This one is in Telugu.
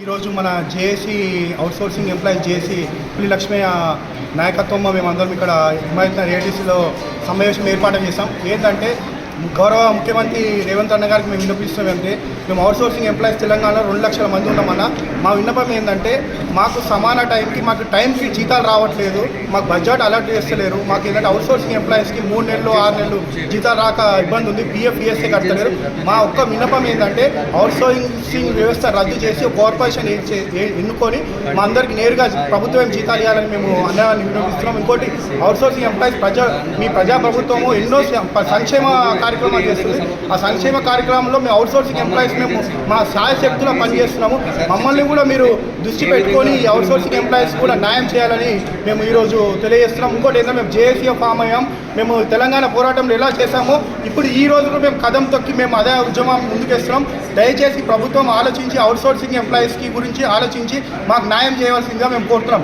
ఈరోజు మన జేఏసీ అవుట్సోర్సింగ్ ఎంప్లాయీస్ జేఏసీ పులి లక్ష్మయ్య నాయకత్వంలో మేమందరం ఇక్కడ హిమాయత్ ఏటీసీలో సమావేశం ఏర్పాటు చేసాం. ఏంటంటే గౌరవ ముఖ్యమంత్రి రేవంత్ అన్న గారికి మేము విన్నపిస్తామంటే మేము అవుట్సోర్సింగ్ ఎంప్లాయీస్ తెలంగాణలో 2 లక్షల మంది ఉన్నామన్నా మా విన్నపం ఏంటంటే మాకు సమాన టైంకి మాకు టైంకి జీతాలు రావట్లేదు, మాకు బడ్జెట్ అలర్ట్ చేస్తలేరు. మాకు ఏంటంటే అవుట్సోర్సింగ్ ఎంప్లాయీస్కి 3 నెలలు 6 నెలలు జీతాలు రాక ఇబ్బంది ఉంది, పిఎఫ్ ఈఎస్ఏ కట్టలేరు. మా ఒక్క విన్నపం ఏంటంటే అవుట్సోర్సింగ్ వ్యవస్థ రద్దు చేసి కార్పొరేషన్ ఎన్నుకొని మా అందరికి నేరుగా ప్రభుత్వం జీతాలు ఇవ్వాలని మేము అన్యాయాన్ని విన్నపిస్తున్నాం. ఇంకోటి అవుట్సోర్సింగ్ ఎంప్లాయీస్ మీ ప్రజాప్రభుత్వము ఎన్నో సంక్షేమ కార్యక్రమాలు చేస్తుంది. ఆ సంక్షేమ కార్యక్రమంలో మేము అవుట్సోర్సింగ్ ఎంప్లాయీస్ మేము మా శాయశక్తులో పనిచేస్తున్నాము. మమ్మల్ని కూడా మీరు దృష్టి పెట్టుకొని ఈ అవుట్సోర్సింగ్ ఎంప్లాయీస్ కూడా న్యాయం చేయాలని మేము ఈరోజు తెలియజేస్తున్నాం. ఇంకోటి ఏంటంటే మేము జేఏసీగా ఫామ్ అయ్యాం. మేము తెలంగాణ పోరాటంలో ఎలా చేశామో ఇప్పుడు ఈ రోజు కూడా మేము కదం తొక్కి మేము అదే ఉద్యమం ముందుకేస్తున్నాం. దయచేసి ప్రభుత్వం ఆలోచించి అవుట్సోర్సింగ్ ఎంప్లాయీస్కి గురించి ఆలోచించి మాకు న్యాయం చేయవలసిందిగా మేము కోరుతున్నాం.